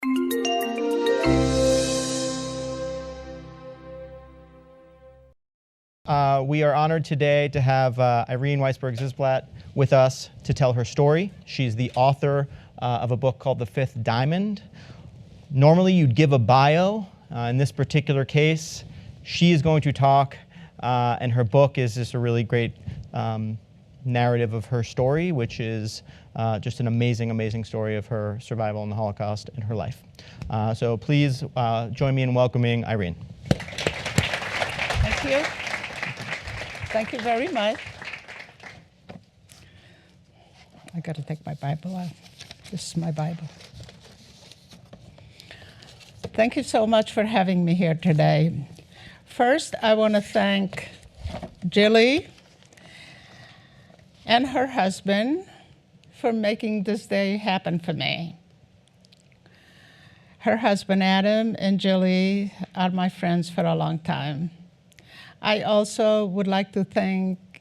We are honored today to have Irene Weisberg Zisblatt with us to tell her story. She's the author of a book called The Fifth Diamond. Normally you'd give a bio. In this particular case, she is going to talk, and her book is just a really great narrative of her story, which is just an amazing, amazing story of her survival in the Holocaust and her life. So please join me in welcoming Irene. Thank you. Thank you very much. I got to take my Bible out. This is my Bible. Thank you so much for having me here today. First, I want to thank Jilly and her husband for making this day happen for me. Her husband, Adam, and Jilly are my friends for a long time. I also would like to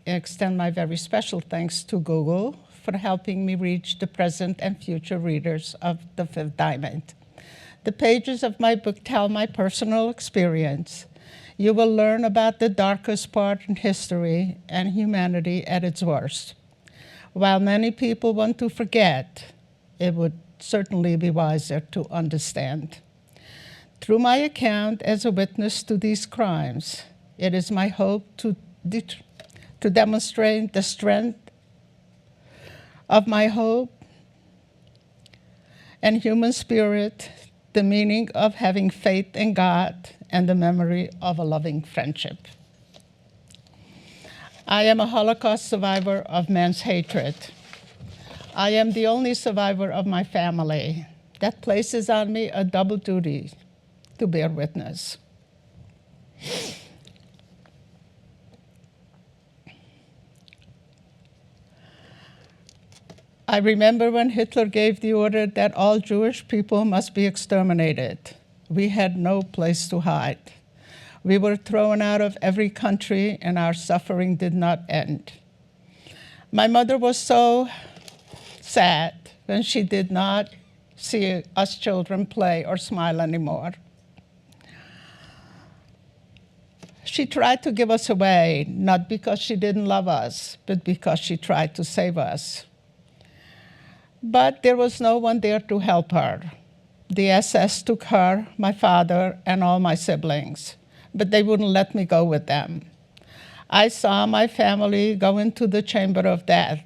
extend my very special thanks to Google for helping me reach the present and future readers of The Fifth Diamond. The pages of my book tell my personal experience. You will learn about the darkest part in history and humanity at its worst. While many people want to forget, it would certainly be wiser to understand. Through my account as a witness to these crimes, it is my hope to demonstrate the strength of my hope and human spirit, the meaning of having faith in God, and the memory of a loving friendship. I am a Holocaust survivor of man's hatred. I am the only survivor of my family. That places on me a double duty to bear witness. I remember when Hitler gave the order that all Jewish people must be exterminated. We had no place to hide. We were thrown out of every country, and our suffering did not end. My mother was so sad when she did not see us children play or smile anymore. She tried to give us away, not because she didn't love us, but because she tried to save us. But there was no one there to help her. The SS took her, my father, and all my siblings, but they wouldn't let me go with them. I saw my family go into the chamber of death.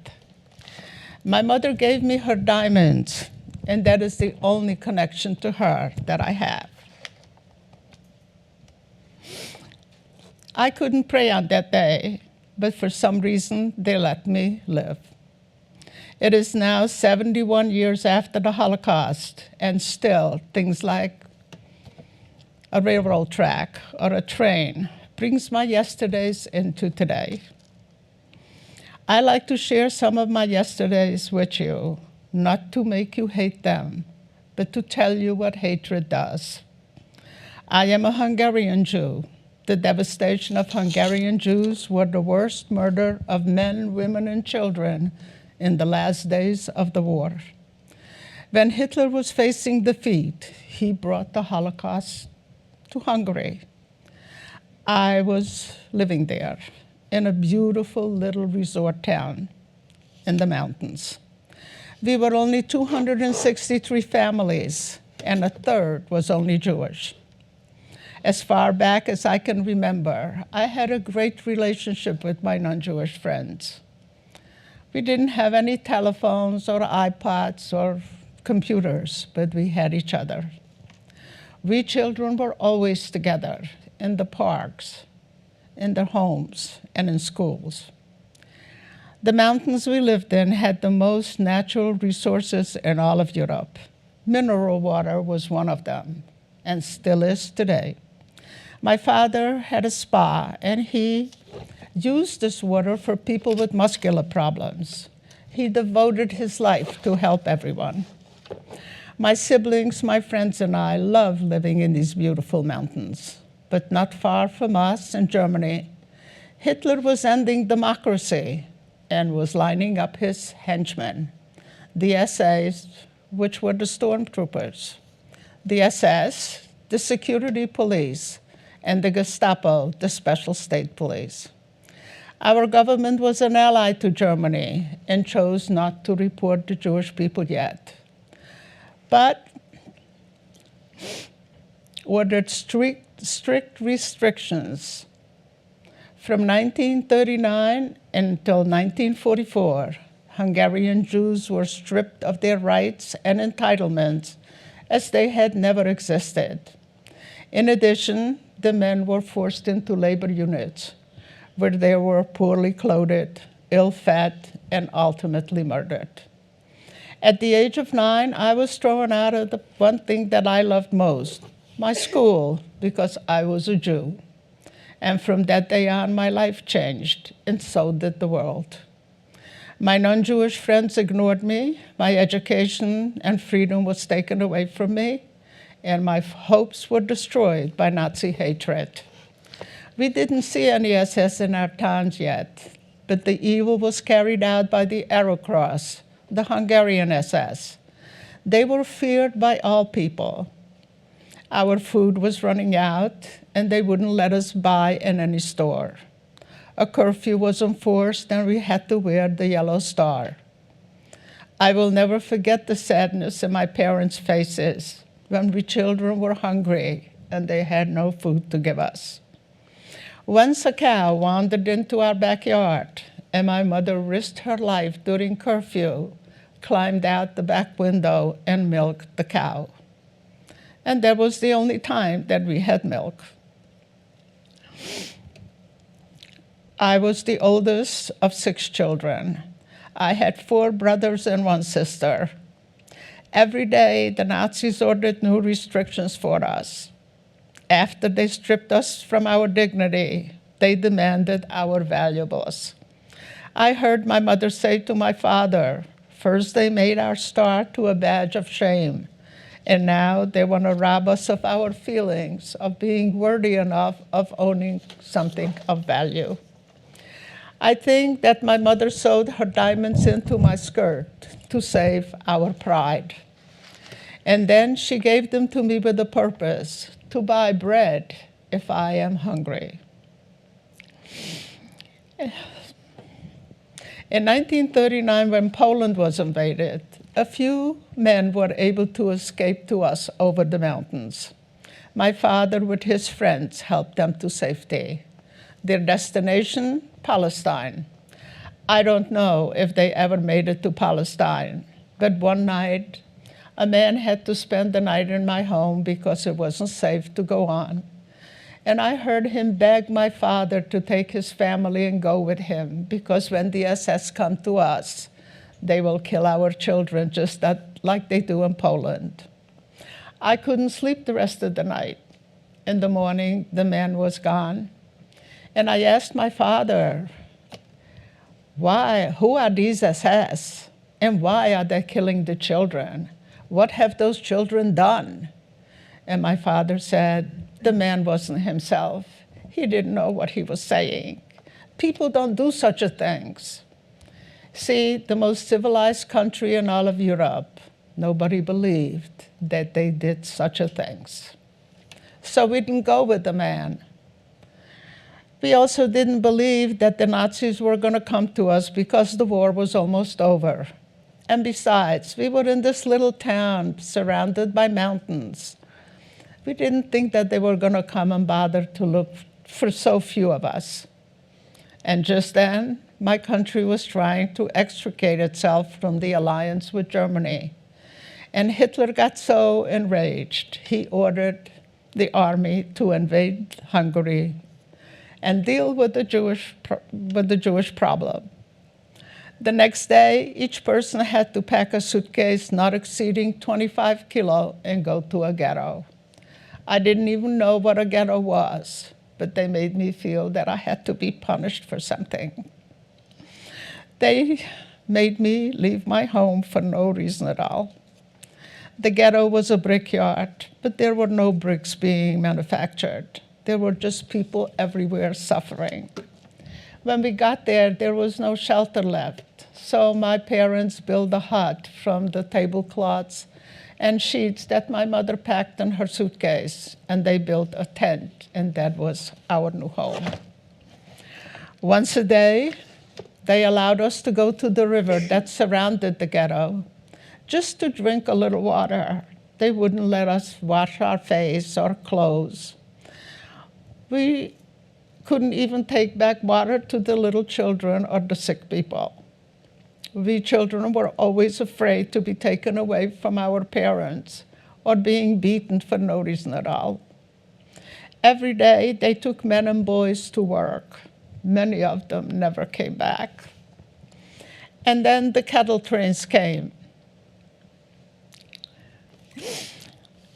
My mother gave me her diamonds, and that is the only connection to her that I have. I couldn't pray on that day, but for some reason, they let me live. It is now 71 years after the Holocaust, and still things like a railroad track or a train brings my yesterdays into today. I like to share some of my yesterdays with you, not to make you hate them, but to tell you what hatred does. I am a Hungarian Jew. The devastation of Hungarian Jews were the worst murder of men, women, and children in the last days of the war. When Hitler was facing defeat, he brought the Holocaust to Hungary. I was living there in a beautiful little resort town in the mountains. We were only 263 families, and a third was only Jewish. As far back as I can remember, I had a great relationship with my non-Jewish friends. We didn't have any telephones or iPods or computers, but we had each other. We children were always together in the parks, in their homes, and in schools. The mountains we lived in had the most natural resources in all of Europe. Mineral water was one of them, and still is today. My father had a spa, and he used this water for people with muscular problems. He devoted his life to help everyone. My siblings, my friends, and I love living in these beautiful mountains. But not far from us in Germany, Hitler was ending democracy and was lining up his henchmen, the SAs, which were the stormtroopers. the SS, the security police, and the Gestapo, the special state police. Our government was an ally to Germany and chose not to report the Jewish people yet, but ordered strict restrictions. From 1939 until 1944, Hungarian Jews were stripped of their rights and entitlements as they had never existed. In addition, the men were forced into labor units where they were poorly clothed, ill-fed, and ultimately murdered. At the age of 9, I was thrown out of the one thing that I loved most, my school, because I was a Jew. And from that day on, my life changed, and so did the world. My non-Jewish friends ignored me, my education and freedom was taken away from me, and my hopes were destroyed by Nazi hatred. We didn't see any SS in our towns yet, but the evil was carried out by the Arrow Cross, the Hungarian SS. They were feared by all people. Our food was running out, and they wouldn't let us buy in any store. A curfew was enforced, and we had to wear the yellow star. I will never forget the sadness in my parents' faces when we children were hungry and they had no food to give us. Once a cow wandered into our backyard, and my mother risked her life during curfew, climbed out the back window and milked the cow. And that was the only time that we had milk. I was the oldest of 6 children. I had 4 brothers and 1 sister. Every day, the Nazis ordered new restrictions for us. After they stripped us from our dignity, they demanded our valuables. I heard my mother say to my father, first they made our star to a badge of shame, and now they want to rob us of our feelings of being worthy enough of owning something of value. I think that my mother sewed her diamonds into my skirt to save our pride. And then she gave them to me with a purpose, to buy bread if I am hungry. In 1939, when Poland was invaded, a few men were able to escape to us over the mountains. My father, with his friends, helped them to safety. Their destination, Palestine. I don't know if they ever made it to Palestine, but one night, a man had to spend the night in my home because it wasn't safe to go on. And I heard him beg my father to take his family and go with him, because when the SS come to us, they will kill our children just like they do in Poland. I couldn't sleep the rest of the night. In the morning, the man was gone. And I asked my father, who are these SS? And why are they killing the children? What have those children done? And my father said, the man wasn't himself. He didn't know what he was saying. People don't do such a things. See, the most civilized country in all of Europe, nobody believed that they did such a things. So we didn't go with the man. We also didn't believe that the Nazis were going to come to us because the war was almost over. And besides, we were in this little town surrounded by mountains. We didn't think that they were going to come and bother to look for so few of us. And just then, my country was trying to extricate itself from the alliance with Germany. And Hitler got so enraged, he ordered the army to invade Hungary and deal with the Jewish problem. The next day, each person had to pack a suitcase not exceeding 25 kilos and go to a ghetto. I didn't even know what a ghetto was, but they made me feel that I had to be punished for something. They made me leave my home for no reason at all. The ghetto was a brickyard, but there were no bricks being manufactured. There were just people everywhere suffering. When we got there, there was no shelter left. So my parents built a hut from the tablecloths and sheets that my mother packed in her suitcase, and they built a tent, and that was our new home. Once a day, they allowed us to go to the river that surrounded the ghetto just to drink a little water. They wouldn't let us wash our face or clothes. We couldn't even take back water to the little children or the sick people. We children were always afraid to be taken away from our parents or being beaten for no reason at all. Every day, they took men and boys to work. Many of them never came back. And then the cattle trains came.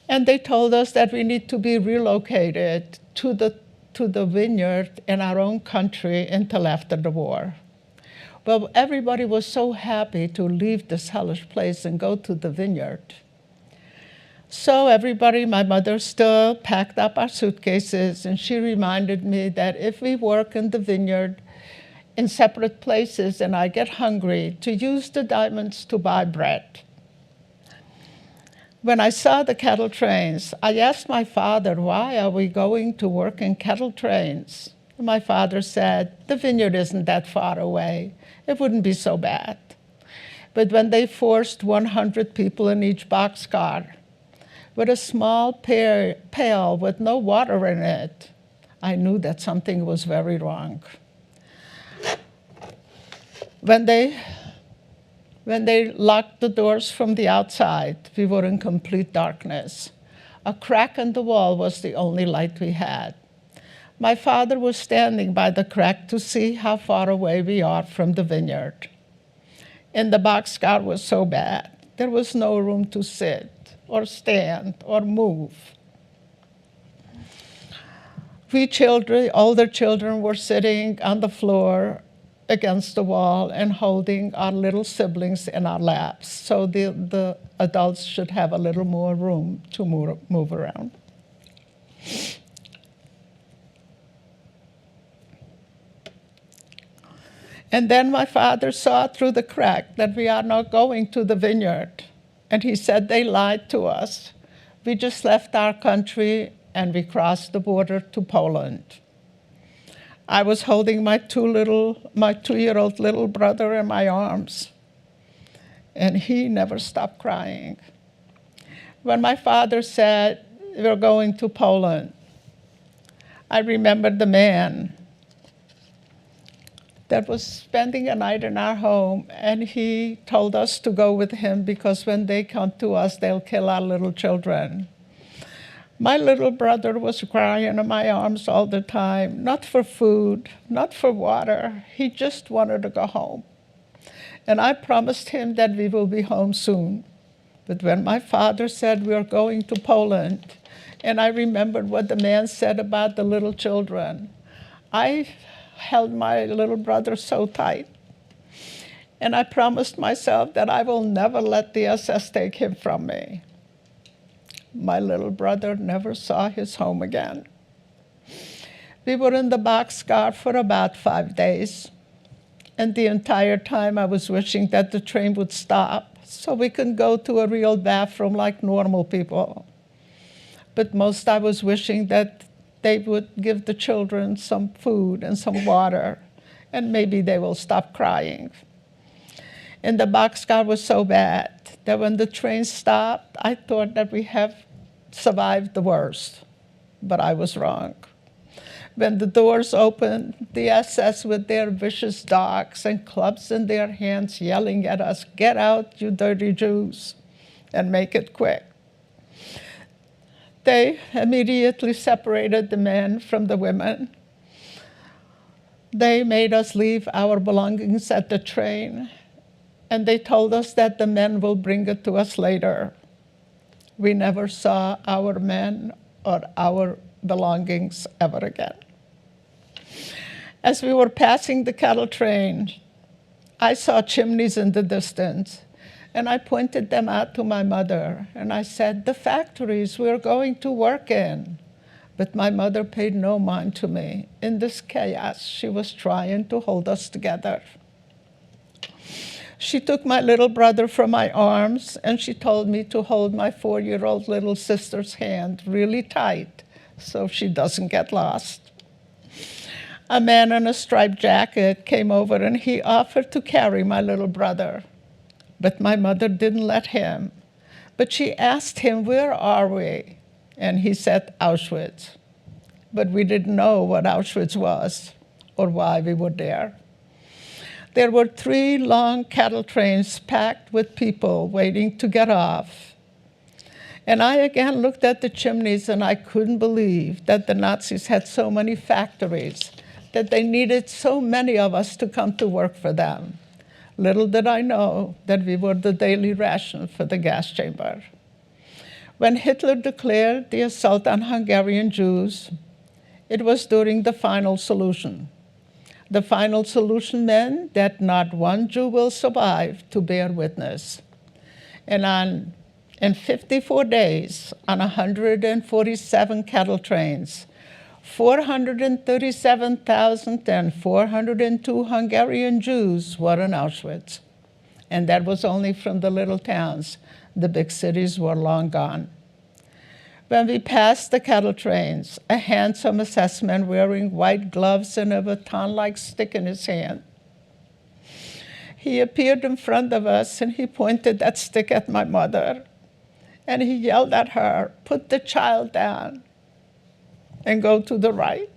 And they told us that we need to be relocated to the vineyard in our own country until after the war. Well, everybody was so happy to leave this hellish place and go to the vineyard. So everybody, my mother still packed up our suitcases, and she reminded me that if we work in the vineyard in separate places and I get hungry, to use the diamonds to buy bread. When I saw the cattle trains, I asked my father, why are we going to work in cattle trains? My father said, the vineyard isn't that far away. It wouldn't be so bad. But when they forced 100 people in each boxcar, with a small pail with no water in it, I knew that something was very wrong. When they locked the doors from the outside, we were in complete darkness. A crack in the wall was the only light we had. My father was standing by the crack to see how far away we are from the vineyard. And the boxcar was so bad, there was no room to sit or stand or move. We children, older children, were sitting on the floor against the wall and holding our little siblings in our laps, so the adults should have a little more room to move around. And then my father saw through the crack that we are not going to the vineyard. And he said they lied to us. We just left our country and we crossed the border to Poland. I was holding my two-year-old little brother in my arms, and he never stopped crying. When my father said, we're going to Poland, I remembered the man that was spending a night in our home, and he told us to go with him because when they come to us, they'll kill our little children. My little brother was crying in my arms all the time, not for food, not for water. He just wanted to go home. And I promised him that we will be home soon. But when my father said we are going to Poland, and I remembered what the man said about the little children, I held my little brother so tight. And I promised myself that I will never let the SS take him from me. My little brother never saw his home again. We were in the boxcar for about 5 days. And the entire time I was wishing that the train would stop so we could go to a real bathroom like normal people. But most I was wishing that they would give the children some food and some water, and maybe they will stop crying. And the boxcar was so bad that when the train stopped, I thought that we have survived the worst, but I was wrong. When the doors opened, the SS with their vicious dogs and clubs in their hands yelling at us, "Get out, you dirty Jews, and make it quick." They immediately separated the men from the women. They made us leave our belongings at the train, and they told us that the men will bring it to us later. We never saw our men or our belongings ever again. As we were passing the cattle train, I saw chimneys in the distance, and I pointed them out to my mother, and I said, "The factories we're going to work in." But my mother paid no mind to me. In this chaos, she was trying to hold us together. She took my little brother from my arms, and she told me to hold my 4-year-old little sister's hand really tight so she doesn't get lost. A man in a striped jacket came over, and he offered to carry my little brother. But my mother didn't let him. But she asked him, "Where are we?" And he said, "Auschwitz." But we didn't know what Auschwitz was or why we were there. There were 3 long cattle trains packed with people waiting to get off. And I again looked at the chimneys, and I couldn't believe that the Nazis had so many factories, that they needed so many of us to come to work for them. Little did I know that we were the daily ration for the gas chamber. When Hitler declared the assault on Hungarian Jews, it was during the final solution. The final solution meant that not one Jew will survive to bear witness. And in 54 days, on 147 cattle trains, 437,402 Hungarian Jews were in Auschwitz. And that was only from the little towns. The big cities were long gone. When we passed the cattle trains, a handsome assessman wearing white gloves and a baton-like stick in his hand, he appeared in front of us, and he pointed that stick at my mother. And he yelled at her, "Put the child down and go to the right."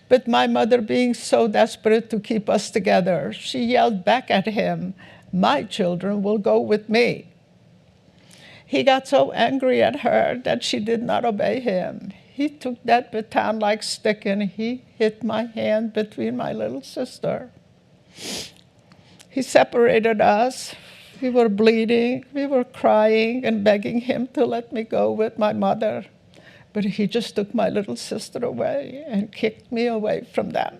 But my mother, being so desperate to keep us together, she yelled back at him, "My children will go with me." He got so angry at her that she did not obey him. He took that baton-like stick, and he hit my hand between my little sister. He separated us. We were bleeding. We were crying and begging him to let me go with my mother. But he just took my little sister away and kicked me away from them.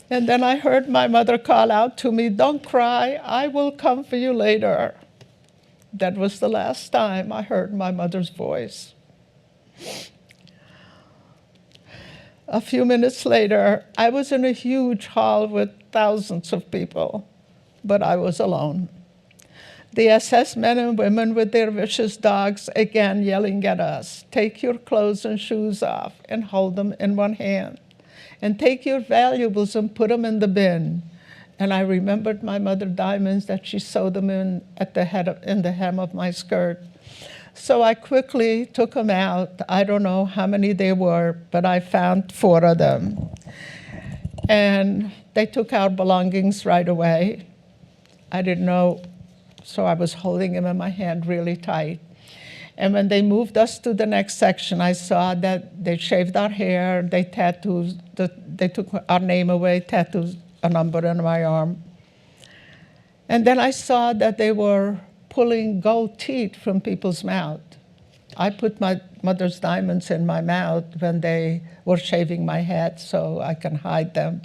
And then I heard my mother call out to me, "Don't cry, I will come for you later." That was the last time I heard my mother's voice. A few minutes later, I was in a huge hall with thousands of people, but I was alone. The SS men and women with their vicious dogs again yelling at us, "Take your clothes and shoes off and hold them in one hand. And take your valuables and put them in the bin." And I remembered my mother diamonds that she sewed them in in the hem of my skirt. So I quickly took them out. I don't know how many they were, but I found 4 of them. And they took our belongings right away. I didn't know, so I was holding them in my hand really tight. And when they moved us to the next section, I saw that they shaved our hair, they took our name away, tattooed a number on my arm. And then I saw that they were pulling gold teeth from people's mouth. I put my mother's diamonds in my mouth when they were shaving my head so I can hide them.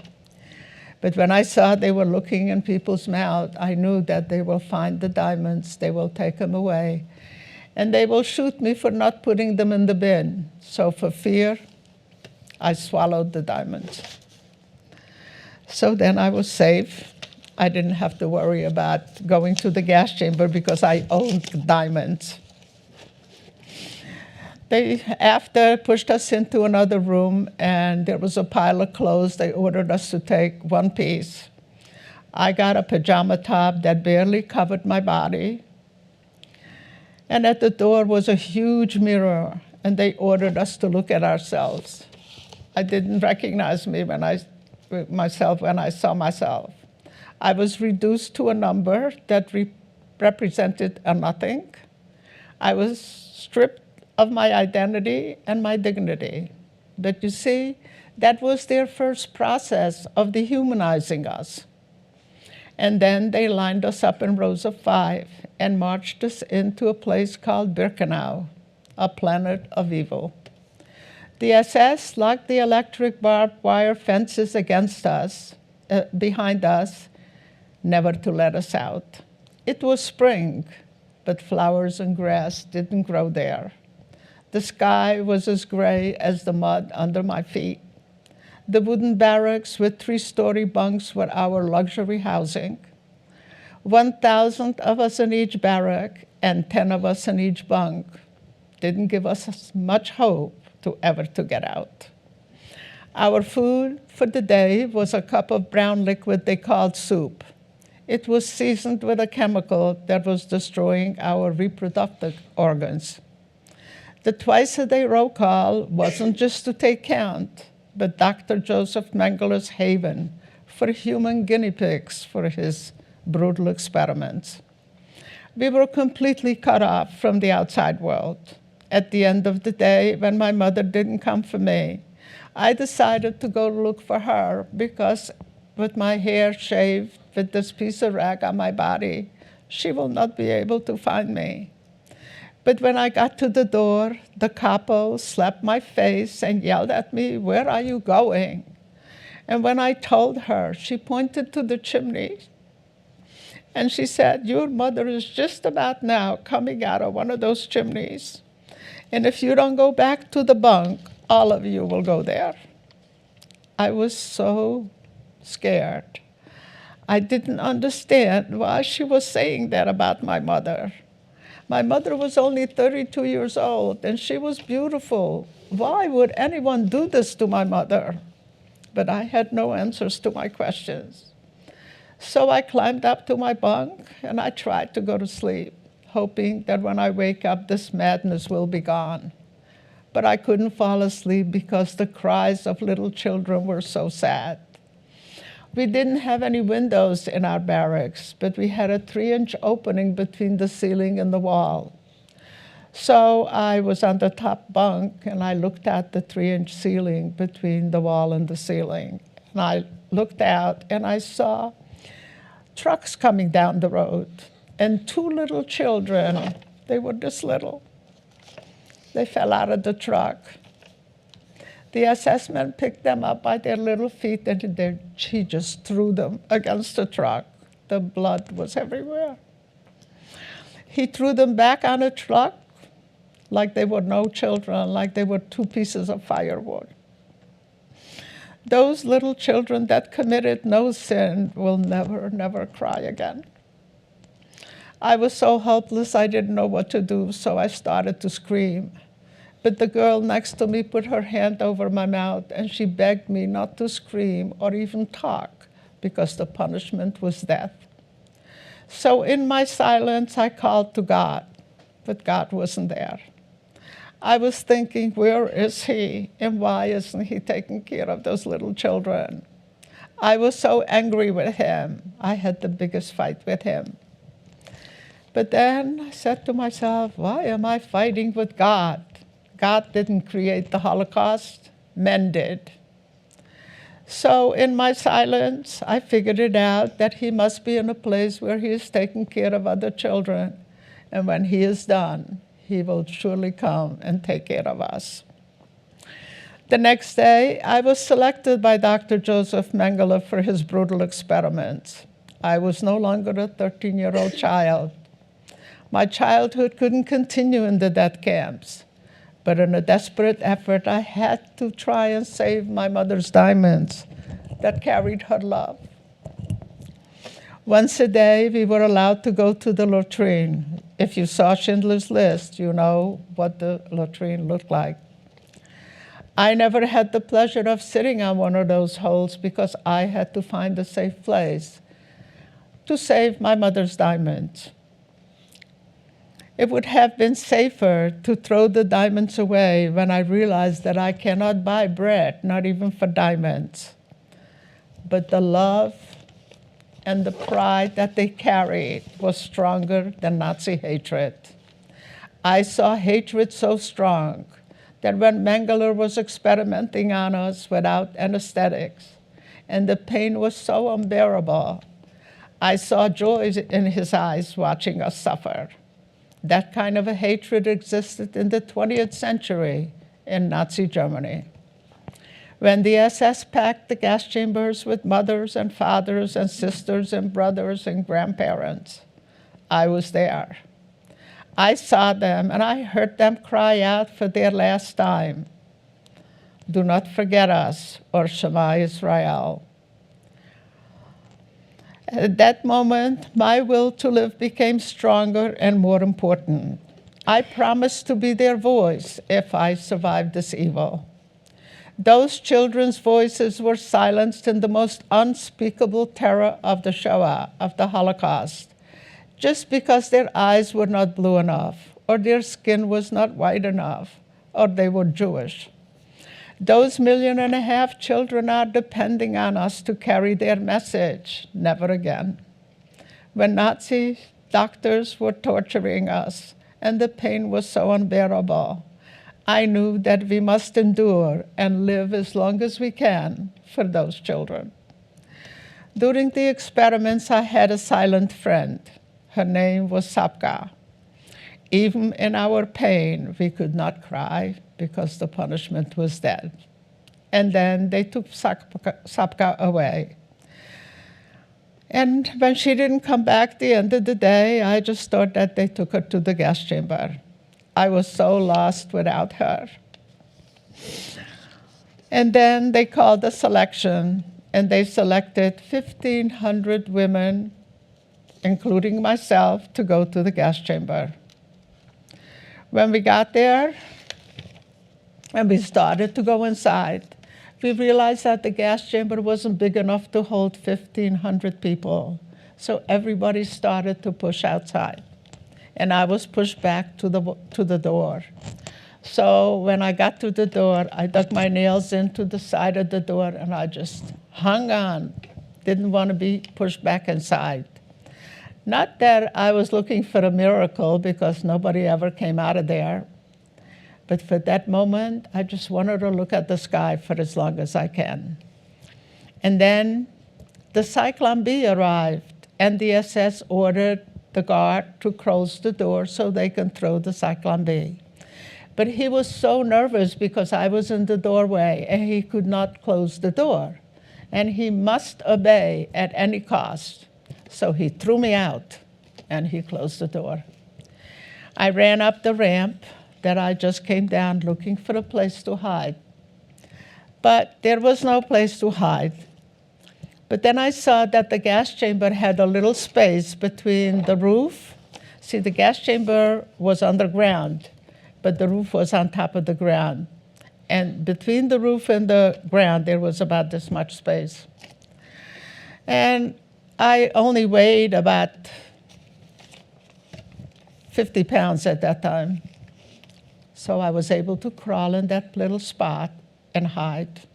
But when I saw they were looking in people's mouth, I knew that they will find the diamonds, they will take them away, and they will shoot me for not putting them in the bin. So for fear, I swallowed the diamonds. So then I was safe. I didn't have to worry about going to the gas chamber because I owned diamonds. They, after, pushed us into another room, and there was a pile of clothes. They ordered us to take one piece. I got a pajama top that barely covered my body. And at the door was a huge mirror, and they ordered us to look at ourselves. I didn't recognize myself when I saw myself. I was reduced to a number that represented a nothing. I was stripped of my identity and my dignity. But you see, that was their first process of dehumanizing us. And then they lined us up in rows of 5 and marched us into a place called Birkenau, a planet of evil. The SS locked the electric barbed wire fences against us, behind us, never to let us out. It was spring, but flowers and grass didn't grow there. The sky was as gray as the mud under my feet. The wooden barracks with 3-story bunks were our luxury housing. 1,000 of us in each barrack and 10 of us in each bunk didn't give us much hope to ever to get out. Our food for the day was a cup of brown liquid they called soup. It was seasoned with a chemical that was destroying our reproductive organs. The twice-a-day roll call wasn't just to take count, but Dr. Joseph Mengeler's haven for human guinea pigs for his brutal experiments. We were completely cut off from the outside world. At the end of the day, when my mother didn't come for me, I decided to go look for her because with my hair shaved, with this piece of rag on my body, she will not be able to find me. But when I got to the door, the capo slapped my face and yelled at me, "Where are you going?" And when I told her, she pointed to the chimney and she said, "Your mother is just about now coming out of one of those chimneys. And if you don't go back to the bunk, all of you will go there." I was so scared. I didn't understand why she was saying that about my mother. My mother was only 32 years old, and she was beautiful. Why would anyone do this to my mother? But I had no answers to my questions. So I climbed up to my bunk, and I tried to go to sleep, hoping that when I wake up, this madness will be gone. But I couldn't fall asleep because the cries of little children were so sad. We didn't have any windows in our barracks, but we had a 3-inch opening between the ceiling and the wall. So I was on the top bunk, and I looked at the 3-inch ceiling between the wall and the ceiling. And I looked out, and I saw trucks coming down the road, and 2 little children, they were this little. They fell out of the truck. The SS man picked them up by their little feet, and he just threw them against the truck. The blood was everywhere. He threw them back on a truck like they were no children, like they were 2 pieces of firewood. Those little children that committed no sin will never, never cry again. I was so helpless, I didn't know what to do, so I started to scream. But the girl next to me put her hand over my mouth, and she begged me not to scream or even talk, because the punishment was death. So in my silence, I called to God, but God wasn't there. I was thinking, where is he, and why isn't he taking care of those little children? I was so angry with him. I had the biggest fight with him. But then I said to myself, why am I fighting with God? God didn't create the Holocaust, men did. So in my silence, I figured it out that he must be in a place where he is taking care of other children. And when he is done, he will surely come and take care of us. The next day, I was selected by Dr. Joseph Mengeler for his brutal experiments. I was no longer a 13-year-old child. My childhood couldn't continue in the death camps. But in a desperate effort, I had to try and save my mother's diamonds that carried her love. Once a day, we were allowed to go to the latrine. If you saw Schindler's List, you know what the latrine looked like. I never had the pleasure of sitting on one of those holes because I had to find a safe place to save my mother's diamonds. It would have been safer to throw the diamonds away when I realized that I cannot buy bread, not even for diamonds. But the love and the pride that they carried was stronger than Nazi hatred. I saw hatred so strong that when Mengeler was experimenting on us without anesthetics, and the pain was so unbearable, I saw joy in his eyes watching us suffer. That kind of a hatred existed in the 20th century in Nazi Germany. When the SS packed the gas chambers with mothers and fathers and sisters and brothers and grandparents, I was there. I saw them and I heard them cry out for their last time. do not forget us, or Shema Israel. At that moment, my will to live became stronger and more important. I promised to be their voice if I survived this evil. Those children's voices were silenced in the most unspeakable terror of the Shoah, of the Holocaust, just because their eyes were not blue enough, or their skin was not white enough, or they were Jewish. Those 1.5 million children are depending on us to carry their message, never again. When Nazi doctors were torturing us and the pain was so unbearable, I knew that we must endure and live as long as we can for those children. During the experiments, I had a silent friend. Her name was Sapka. Even in our pain, we could not cry because the punishment was death. And then they took Sapka away. And when she didn't come back at the end of the day, I just thought that they took her to the gas chamber. I was so lost without her. And then they called a selection, and they selected 1,500 women, including myself, to go to the gas chamber. When we got there, and we started to go inside, we realized that the gas chamber wasn't big enough to hold 1,500 people. So everybody started to push outside. And I was pushed back to the door. So when I got to the door, I dug my nails into the side of the door, and I just hung on. Didn't want to be pushed back inside. Not that I was looking for a miracle, because nobody ever came out of there. But for that moment, I just wanted to look at the sky for as long as I can. And then the Cyclone B arrived, and the SS ordered the guard to close the door so they can throw the Cyclone B. But he was so nervous because I was in the doorway, and he could not close the door. And he must obey at any cost. So he threw me out, and he closed the door. I ran up the ramp that I just came down looking for a place to hide. But there was no place to hide. But then I saw that the gas chamber had a little space between the roof. See, the gas chamber was underground, but the roof was on top of the ground. And between the roof and the ground, there was about this much space. And I only weighed about 50 pounds at that time. So I was able to crawl in that little spot and hide.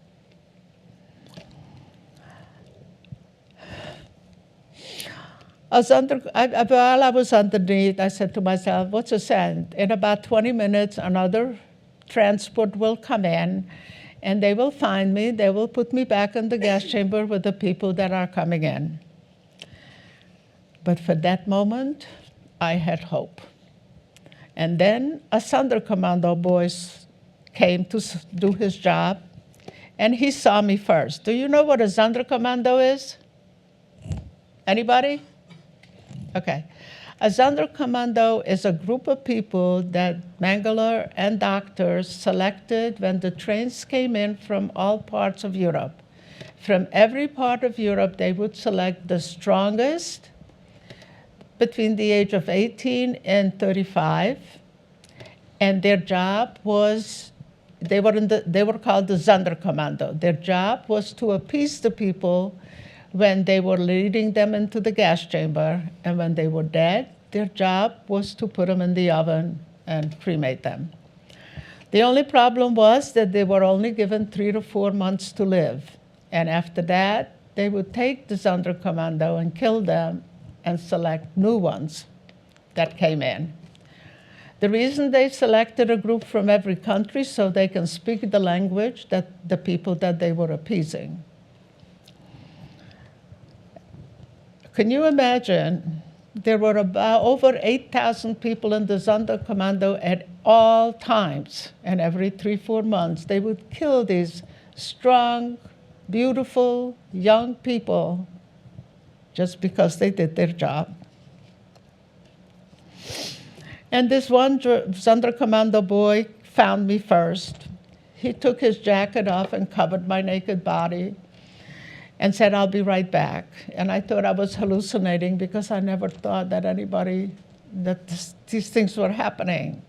While I was underneath, I said to myself, what's a cent? In about 20 minutes, another transport will come in, and they will find me. They will put me back in the gas chamber with the people that are coming in. But for that moment, I had hope. And then a Sonderkommando boy came to do his job, and he saw me first. Do you know what a Sonderkommando is? Anybody? Okay. A Sonderkommando is a group of people that Mengele and doctors selected when the trains came in from all parts of Europe. From every part of Europe, they would select the strongest between the age of 18 and 35. And their job was, they were called the Sonderkommando. Their job was to appease the people when they were leading them into the gas chamber, and when they were dead, their job was to put them in the oven and cremate them. The only problem was that they were only given 3 to 4 months to live. And after that, they would take the Sonderkommando and kill them and select new ones that came in. The reason they selected a group from every country so they can speak the language that the people that they were appeasing. Can you imagine? There were about over 8,000 people in the Sonderkommando at all times, and every 3-4 months they would kill these strong, beautiful, young people just because they did their job. And this one Sonderkommando boy found me first. He took his jacket off and covered my naked body and said, "I'll be right back." And I thought I was hallucinating because I never thought that these things were happening.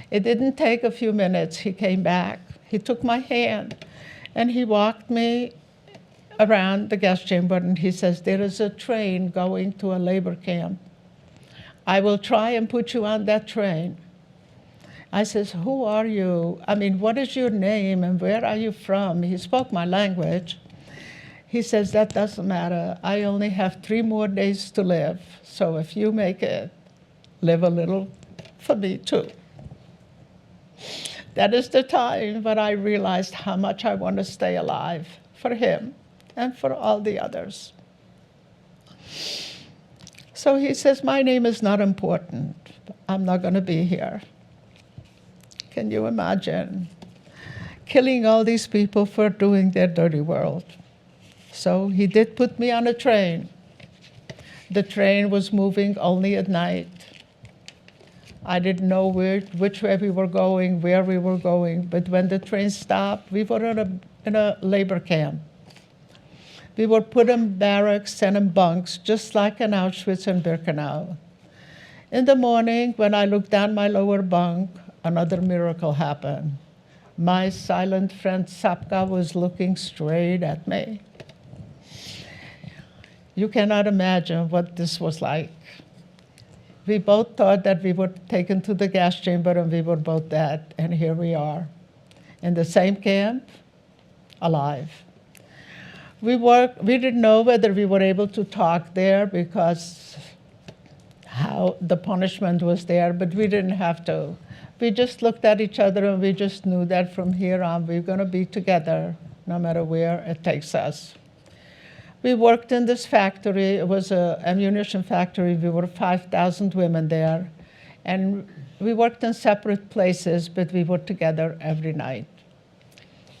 It didn't take a few minutes. He came back. He took my hand and he walked me around the gas chamber and he says, "There is a train going to a labor camp. I will try and put you on that train." I says, "Who are you? I mean, what is your name and where are you from?" He spoke my language. He says, "That doesn't matter. I only have 3 more days to live. So if you make it, live a little for me too." That is the time when I realized how much I want to stay alive for him and for all the others. So he says, "My name is not important. I'm not going to be here." Can you imagine killing all these people for doing their dirty work? So he did put me on a train. The train was moving only at night. I didn't know which way we were going, where we were going, but when the train stopped, we were in a labor camp. We were put in barracks and in bunks, just like in Auschwitz and Birkenau. In the morning, when I looked down my lower bunk, another miracle happened. My silent friend Sapka was looking straight at me. You cannot imagine what this was like. We both thought that we were taken to the gas chamber and we were both dead, and here we are, in the same camp, alive. We didn't know whether we were able to talk there because how the punishment was there, but we didn't have to. We just looked at each other and we just knew that from here on we're going to be together no matter where it takes us. We worked in this factory. It was an ammunition factory. We were 5,000 women there. And we worked in separate places, but we were together every night.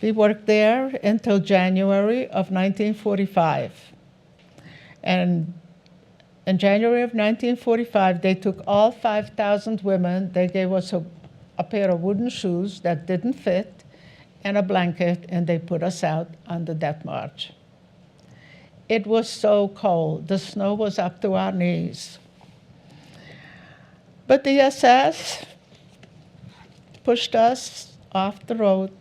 We worked there until January of 1945. And in January of 1945, they took all 5,000 women. They gave us a pair of wooden shoes that didn't fit and a blanket, and they put us out on the death march. It was so cold. The snow was up to our knees. But the SS pushed us off the road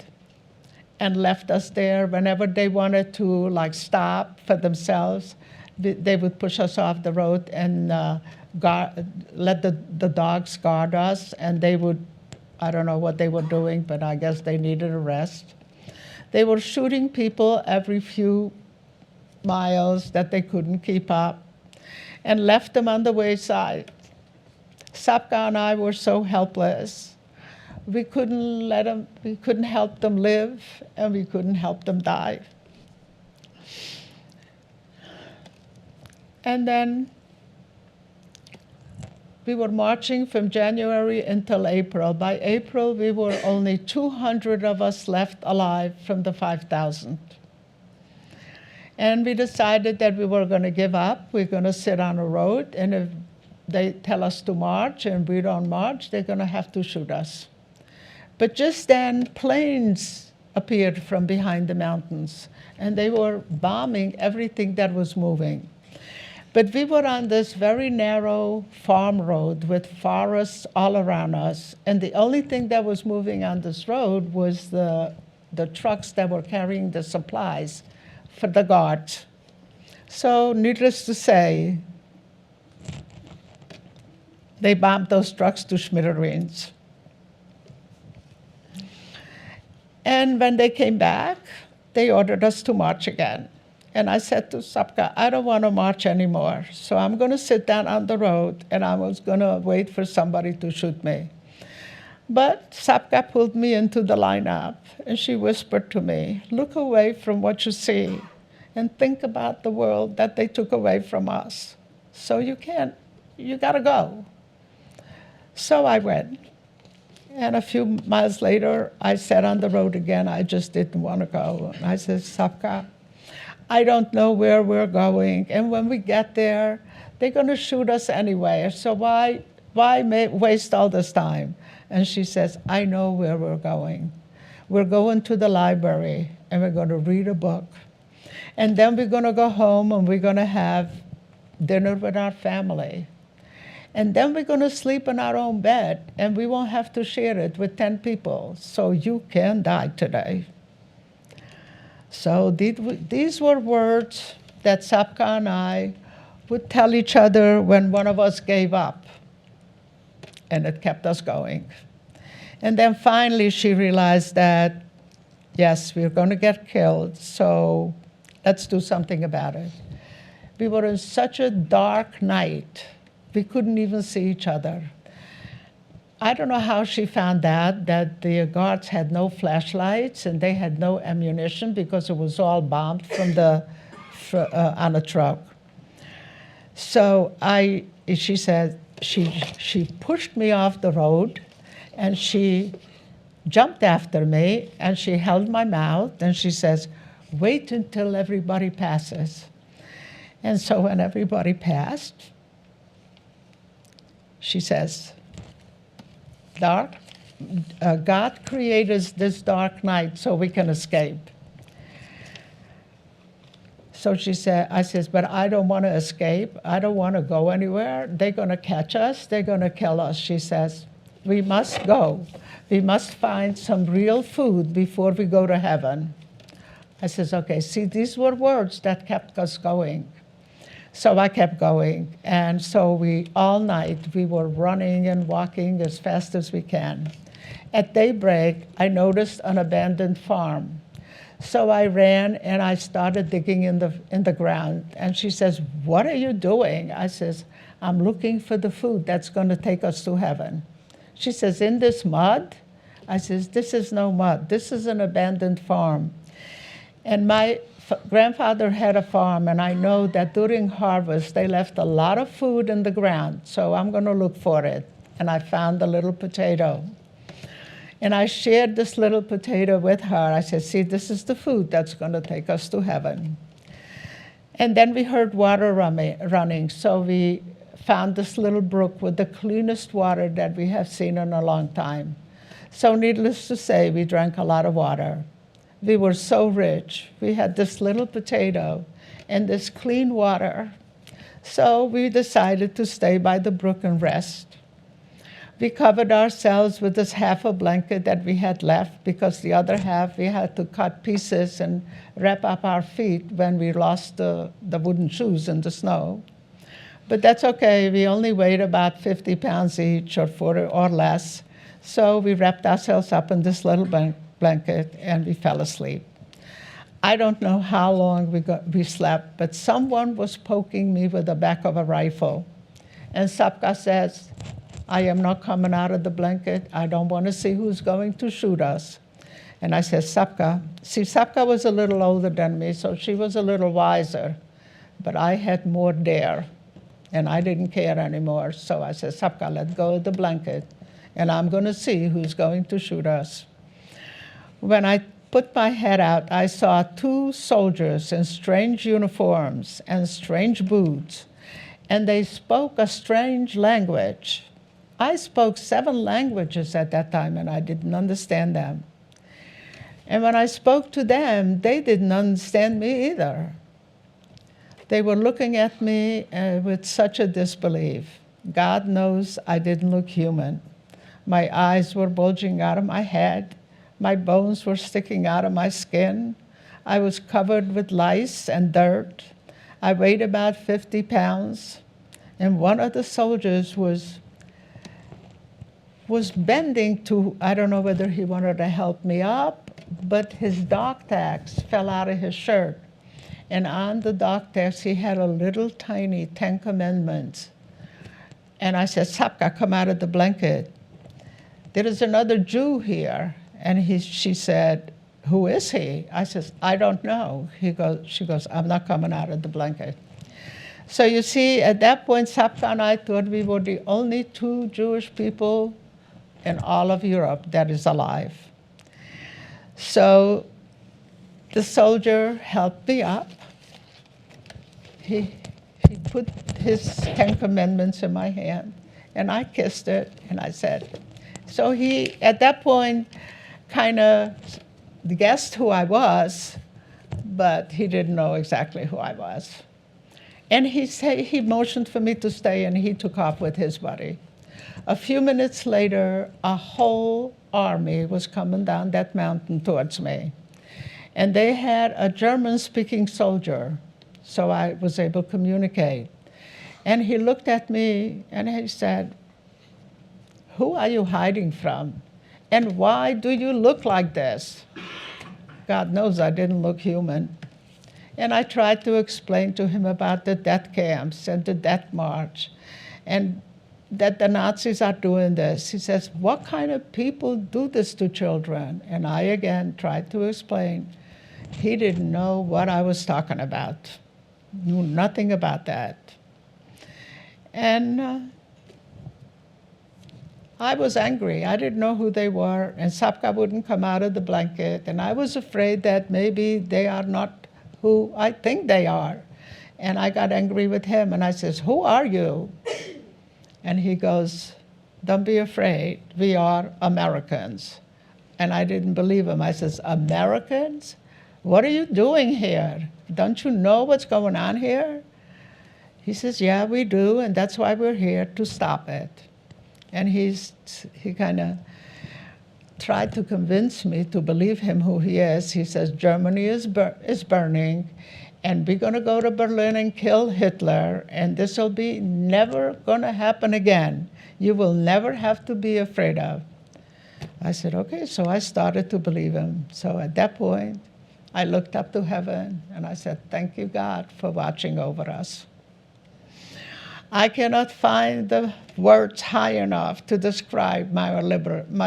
and left us there. Whenever they wanted to stop for themselves, they would push us off the road and let the dogs guard us, and they would, I don't know what they were doing, but I guess they needed a rest. They were shooting people every few miles that they couldn't keep up and left them on the wayside. Sapka and I were so helpless. We couldn't help them live, and we couldn't help them die. And then we were marching from January until April. By April, we were only 200 of us left alive from the 5,000. And we decided that we were going to give up. We're going to sit on a road, and if they tell us to march and we don't march, they're going to have to shoot us. But just then, planes appeared from behind the mountains, and they were bombing everything that was moving. But we were on this very narrow farm road with forests all around us, and the only thing that was moving on this road was the trucks that were carrying the supplies for the guards. So needless to say, they bombed those trucks to smithereens. And when they came back, they ordered us to march again. And I said to Sapka, I don't want to march anymore, so I'm going to sit down on the road, and I was going to wait for somebody to shoot me. But Sapka pulled me into the lineup, and she whispered to me, look away from what you see and think about the world that they took away from us. So you got to go. So I went. And a few miles later, I sat on the road again. I just didn't want to go. And I said, Sapka, I don't know where we're going. And when we get there, they're going to shoot us anyway. So why waste all this time? And she says, I know where we're going. We're going to the library, and we're going to read a book. And then we're going to go home, and we're going to have dinner with our family. And then we're going to sleep in our own bed, and we won't have to share it with 10 people. So you can die today. So these were words that Sapka and I would tell each other when one of us gave up. And it kept us going. And then finally she realized that, yes, we're going to get killed, so let's do something about it. We were in such a dark night, we couldn't even see each other. I don't know how she found out that the guards had no flashlights and they had no ammunition because it was all bombed from on a truck. So she said, she pushed me off the road, and she jumped after me, and she held my mouth, and she says, wait until everybody passes. And so when everybody passed, she says, God created this dark night so we can escape. So she said, I says, but I don't want to escape. I don't want to go anywhere. They're going to catch us. They're going to kill us. She says, we must go. We must find some real food before we go to heaven. I says, okay, see, these were words that kept us going. So I kept going. And so all night, we were running and walking as fast as we can. At daybreak, I noticed an abandoned farm. So I ran and I started digging in the ground. And she says, what are you doing? I says, I'm looking for the food that's going to take us to heaven. She says, in this mud? I says, this is no mud. This is an abandoned farm. And my grandfather had a farm, and I know that during harvest, they left a lot of food in the ground. So I'm going to look for it. And I found a little potato. And I shared this little potato with her. I said, see, this is the food that's going to take us to heaven. And then we heard water running. So we found this little brook with the cleanest water that we have seen in a long time. So needless to say, we drank a lot of water. We were so rich. We had this little potato and this clean water. So we decided to stay by the brook and rest. We covered ourselves with this half a blanket that we had left because the other half we had to cut pieces and wrap up our feet when we lost the wooden shoes in the snow. But that's okay. We only weighed about 50 pounds each or 40 or less. So we wrapped ourselves up in this little blanket and we fell asleep. I don't know how long we slept, but someone was poking me with the back of a rifle. And Sapka says, I am not coming out of the blanket. I don't want to see who's going to shoot us. And I said, Sapka. See, Sapka was a little older than me, so she was a little wiser. But I had more dare, and I didn't care anymore. So I said, Sapka, let go of the blanket, and I'm going to see who's going to shoot us. When I put my head out, I saw 2 soldiers in strange uniforms and strange boots, and they spoke a strange language. I spoke 7 languages at that time, and I didn't understand them. And when I spoke to them, they didn't understand me either. They were looking at me with such a disbelief. God knows I didn't look human. My eyes were bulging out of my head. My bones were sticking out of my skin. I was covered with lice and dirt. I weighed about 50 pounds. And one of the soldiers was bending to, I don't know whether he wanted to help me up, but his dog tags fell out of his shirt. And on the dog tags, he had a little tiny 10 Commandments. And I said, Sapka, come out of the blanket. There is another Jew here. And she said, who is he? I said, I don't know. She goes, I'm not coming out of the blanket. So you see, at that point, Sapka and I thought we were the only 2 Jewish people in all of Europe that is alive. So the soldier helped me up. He put his 10 Commandments in my hand, and I kissed it, and I said, so at that point, kind of guessed who I was, but he didn't know exactly who I was. And he motioned for me to stay, and he took off with his buddy. A few minutes later, a whole army was coming down that mountain towards me. And they had a German-speaking soldier, so I was able to communicate. And he looked at me and he said, "Who are you hiding from? And why do you look like this?" God knows I didn't look human. And I tried to explain to him about the death camps and the death march, and that the Nazis are doing this. He says, "What kind of people do this to children?" And I again tried to explain. He didn't know what I was talking about, knew nothing about that. And I was angry. I didn't know who they were, and Sapka wouldn't come out of the blanket, and I was afraid that maybe they are not who I think they are. And I got angry with him, and I says, "Who are you?" And he goes, "Don't be afraid, we are Americans." And I didn't believe him. I says, "Americans? What are you doing here? Don't you know what's going on here?" He says, "Yeah, we do, and that's why we're here, to stop it." And he kind of tried to convince me to believe him who he is. He says, "Germany is burning, and we're going to go to Berlin and kill Hitler, and this will be never going to happen again. You will never have to be afraid of." I said, "Okay," so I started to believe him. So at that point, I looked up to heaven, and I said, "Thank you, God, for watching over us." I cannot find the words high enough to describe my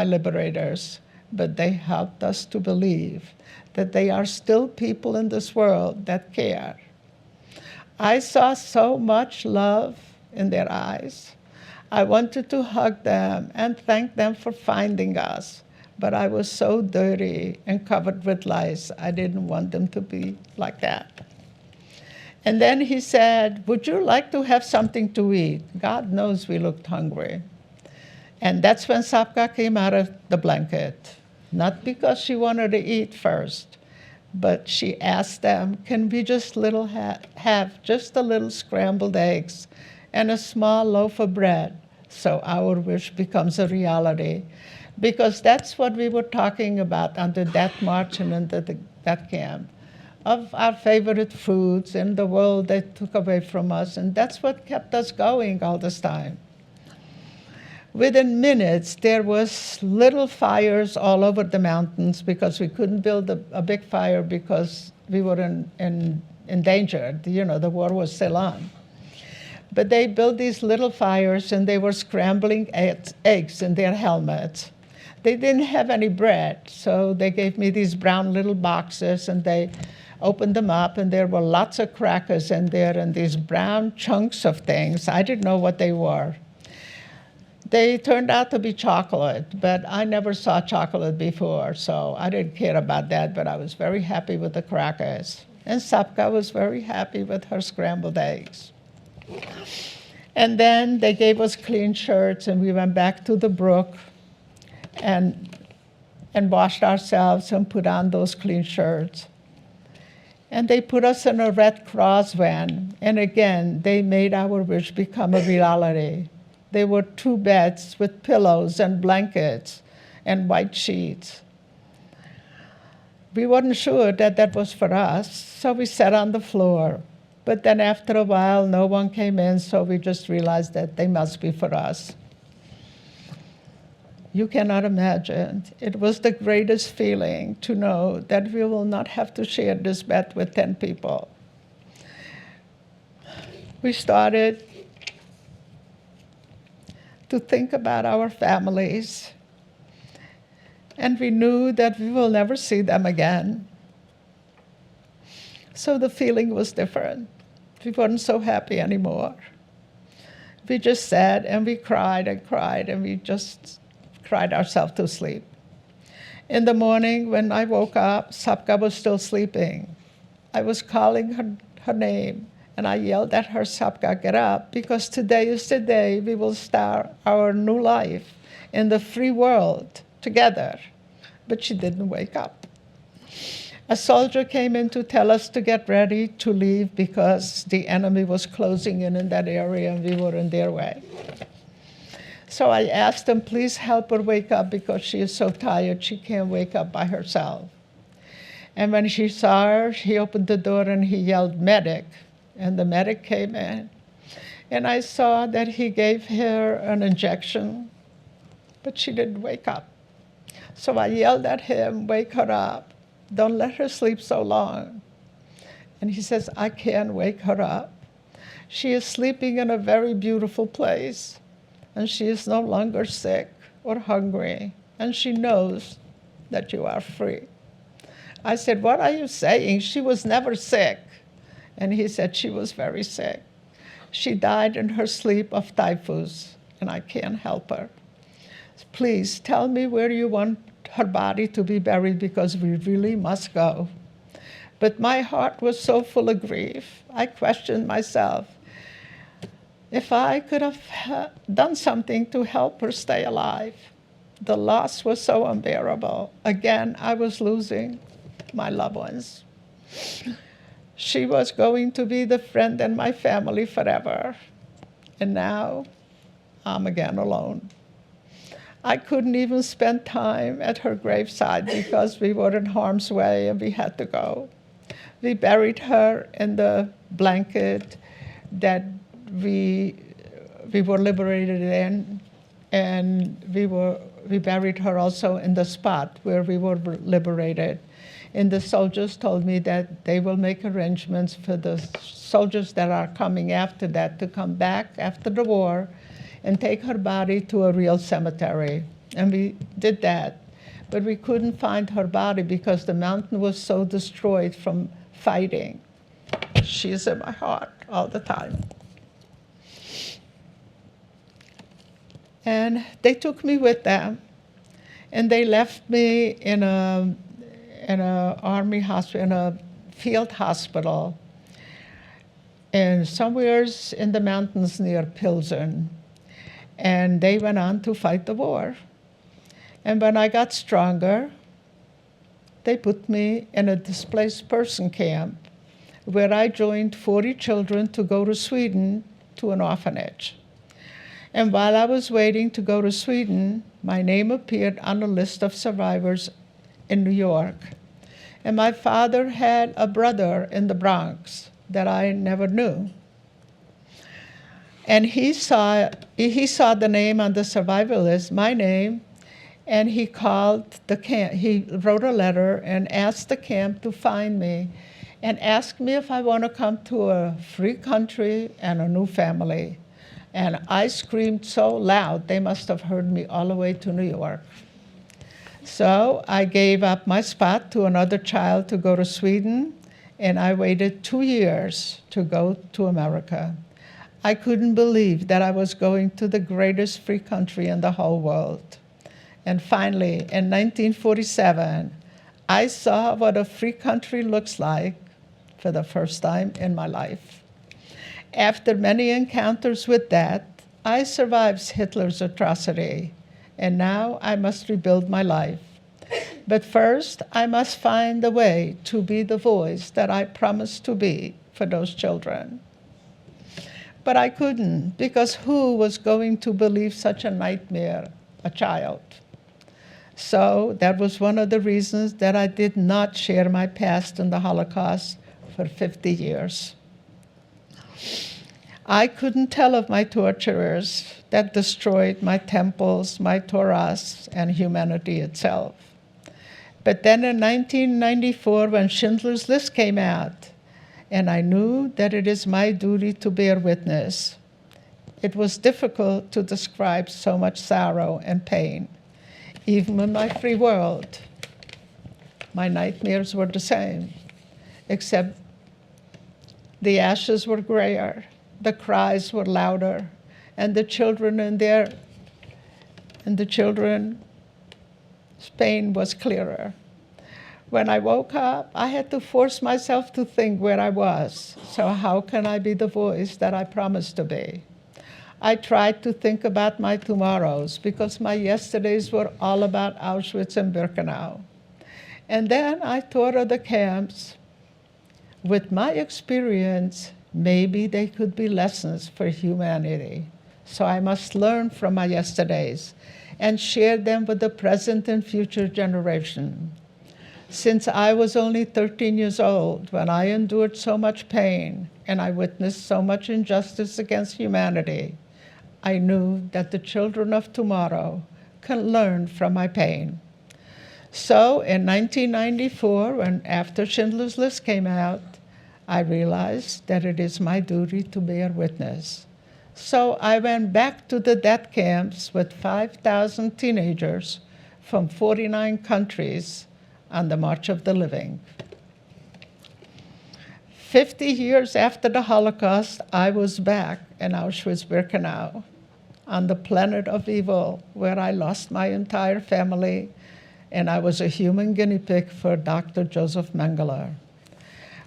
liberators, but they helped us to believe that there are still people in this world that care. I saw so much love in their eyes. I wanted to hug them and thank them for finding us, but I was so dirty and covered with lice, I didn't want them to be like that. And then he said, "Would you like to have something to eat?" God knows we looked hungry. And that's when Sapka came out of the blanket, not because she wanted to eat first, but she asked them, "Can we just have just a little scrambled eggs and a small loaf of bread so our wish becomes a reality?" Because that's what we were talking about on the death march and in the death camp, of our favorite foods in the world they took away from us, and that's what kept us going all this time. Within minutes, there was little fires all over the mountains because we couldn't build a big fire because we were in danger. You know, the war was still on. But they built these little fires, and they were scrambling eggs in their helmets. They didn't have any bread, so they gave me these brown little boxes, and they opened them up, and there were lots of crackers in there and these brown chunks of things. I didn't know what they were. They turned out to be chocolate, but I never saw chocolate before, so I didn't care about that, but I was very happy with the crackers. And Sapka was very happy with her scrambled eggs. And then they gave us clean shirts, and we went back to the brook and washed ourselves and put on those clean shirts. And they put us in a Red Cross van, and again, they made our wish become a reality. There were 2 beds with pillows and blankets and white sheets. We weren't sure that that was for us, so we sat on the floor. But then after a while, no one came in, so we just realized that they must be for us. You cannot imagine. It was the greatest feeling to know that we will not have to share this bed with 10 people. We started to think about our families, and we knew that we will never see them again. So the feeling was different. We weren't so happy anymore. We just sat and we cried, and we just cried ourselves to sleep. In the morning, when I woke up, Sapka was still sleeping. I was calling her name, and I yelled at her, "Sapka, get up, because today is the day we will start our new life in the free world together. but she didn't wake up. A soldier came in to tell us to get ready to leave because the enemy was closing in that area and we were in their way. So I asked him, please help her wake up because she is so tired she can't wake up by herself. And when she saw her, he opened the door and he yelled, medic. And the medic came in. And I saw that he gave her an injection, but she didn't wake up. So I yelled at him, wake her up. Don't let her sleep so long. And he says, I can't wake her up. She is sleeping in a very beautiful place, and she is no longer sick or hungry, and she knows that you are free. I said, what are you saying? She was never sick. And he said, she was very sick. She died in her sleep of typhus, and I can't help her. Please tell me where you want her body to be buried because we really must go. But my heart was so full of grief. I questioned myself. If I could have done something to help her stay alive. The loss was so unbearable. Again, I was losing my loved ones. She was going to be the friend in my family forever. And now I'm again alone. I couldn't even spend time at her graveside because we were in harm's way and we had to go. We buried her in the blanket that we were liberated in, and we buried her also in the spot where we were liberated. And the soldiers told me that they will make arrangements for the soldiers that are coming after that to come back after the war and take her body to a real cemetery. And we did that. But we couldn't find her body because the mountain was so destroyed from fighting. She's in my heart all the time. And they took me with them. And they left me in an army hospital, in a field hospital, and somewhere in the mountains near Pilsen. And they went on to fight the war. And when I got stronger, they put me in a displaced person camp where I joined 40 children to go to Sweden to an orphanage. And while I was waiting to go to Sweden, my name appeared on a list of survivors in New York. And my father had a brother in the Bronx that I never knew. And he saw the name on the survivor list, my name, and he called the camp. He wrote a letter and asked the camp to find me and asked me if I want to come to a free country and a new family. And I screamed so loud, they must have heard me all the way to New York. So I gave up my spot to another child to go to Sweden, and I waited 2 years to go to America. I couldn't believe that I was going to the greatest free country in the whole world. And finally, in 1947, I saw what a free country looks like for the first time in my life. After many encounters with that, I survived Hitler's atrocity, and now I must rebuild my life. But first, I must find a way to be the voice that I promised to be for those children. But I couldn't, because who was going to believe such a nightmare, a child? So that was one of the reasons that I did not share my past in the Holocaust for 50 years. I couldn't tell of my torturers that destroyed my temples, my Torahs, and humanity itself. But then in 1994, when Schindler's List came out, and I knew that it is my duty to bear witness, it was difficult to describe so much sorrow and pain. Even in my free world, my nightmares were the same, except the ashes were grayer, the cries were louder, and the children's pain was clearer. When I woke up, I had to force myself to think where I was. So how can I be the voice that I promised to be? I tried to think about my tomorrows because my yesterdays were all about Auschwitz and Birkenau. And then I thought of the camps. With my experience, maybe they could be lessons for humanity. So I must learn from my yesterdays and share them with the present and future generation. Since I was only 13 years old when I endured so much pain and I witnessed so much injustice against humanity, I knew that the children of tomorrow can learn from my pain. So in 1994, when after Schindler's List came out, I realized that it is my duty to bear witness. So I went back to the death camps with 5,000 teenagers from 49 countries on the March of the Living. 50 years after the Holocaust, I was back in Auschwitz-Birkenau on the planet of evil, where I lost my entire family, and I was a human guinea pig for Dr. Joseph Mengele.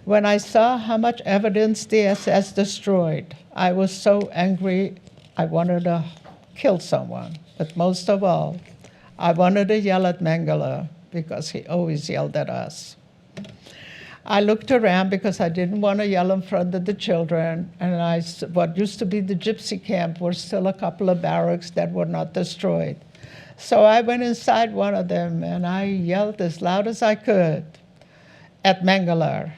When I saw how much evidence the SS destroyed, I was so angry I wanted to kill someone. But most of all, I wanted to yell at Mengele because he always yelled at us. I looked around because I didn't want to yell in front of the children, and what used to be the gypsy camp were still a couple of barracks that were not destroyed. So I went inside one of them and I yelled as loud as I could at Mengele,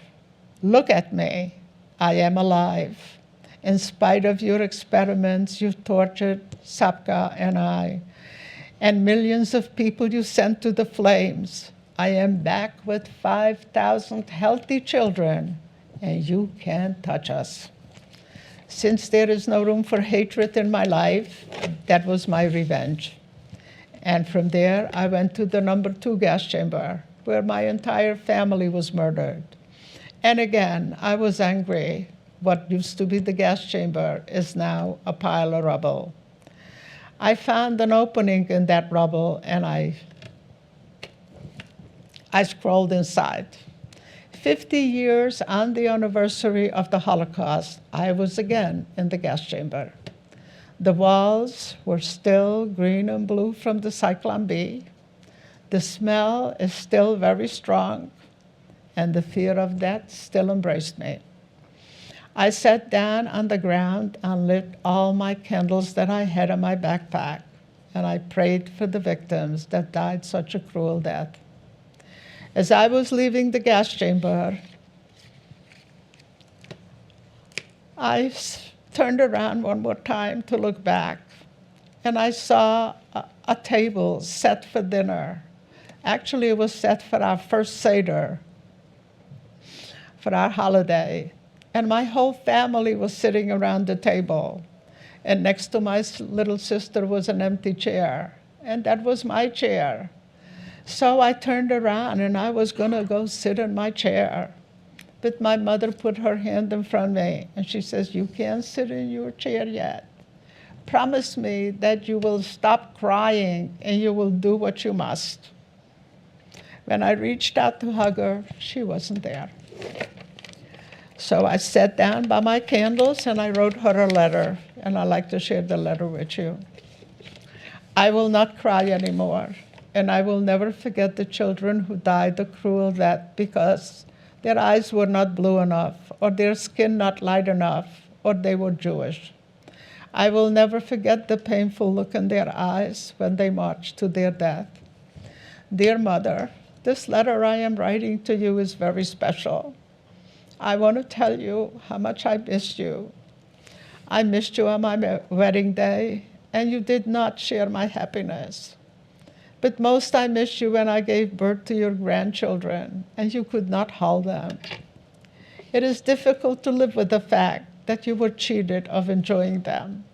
"Look at me, I am alive. In spite of your experiments, you've tortured Sapka and I, and millions of people you sent to the flames. I am back with 5,000 healthy children, and you can't touch us." Since there is no room for hatred in my life, that was my revenge. And from there, I went to the number 2 gas chamber, where my entire family was murdered. And again, I was angry. What used to be the gas chamber is now a pile of rubble. I found an opening in that rubble, and I crawled inside. 50 years on the anniversary of the Holocaust, I was again in the gas chamber. The walls were still green and blue from the Cyclone B. The smell is still very strong, and the fear of death still embraced me. I sat down on the ground and lit all my candles that I had in my backpack, and I prayed for the victims that died such a cruel death. As I was leaving the gas chamber, I turned around one more time to look back, and I saw a table set for dinner. Actually, it was set for our first Seder, for our holiday. And my whole family was sitting around the table. And next to my little sister was an empty chair, and that was my chair. So I turned around, and I was going to go sit in my chair. But my mother put her hand in front of me, and she says, "You can't sit in your chair yet. Promise me that you will stop crying and you will do what you must." When I reached out to hug her, she wasn't there. So I sat down by my candles and I wrote her a letter, and I'd like to share the letter with you. "I will not cry anymore, and I will never forget the children who died a cruel death because their eyes were not blue enough, or their skin not light enough, or they were Jewish. I will never forget the painful look in their eyes when they marched to their death. Dear Mother, this letter I am writing to you is very special. I want to tell you how much I missed you. I missed you on my wedding day, and you did not share my happiness. But most I missed you when I gave birth to your grandchildren, and you could not hold them. It is difficult to live with the fact that you were cheated of enjoying them.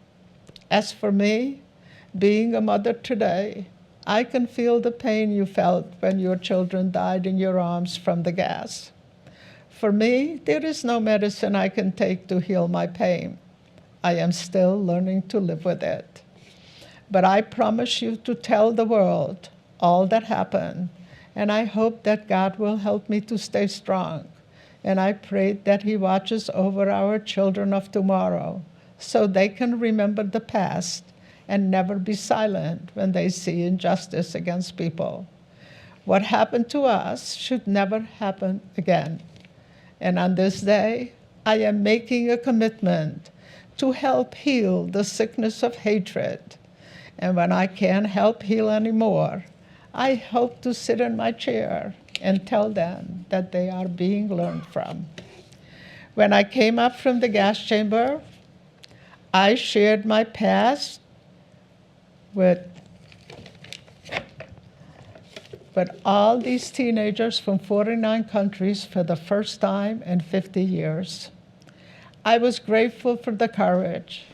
As for me, being a mother today, I can feel the pain you felt when your children died in your arms from the gas. For me, there is no medicine I can take to heal my pain. I am still learning to live with it. But I promise you to tell the world all that happened, and I hope that God will help me to stay strong. And I pray that He watches over our children of tomorrow so they can remember the past and never be silent when they see injustice against people. What happened to us should never happen again. And on this day, I am making a commitment to help heal the sickness of hatred. And when I can't help heal anymore, I hope to sit in my chair and tell them that they are being learned from. When I came up from the gas chamber, I shared my past with all these teenagers from 49 countries for the first time in 50 years. I was grateful for the courage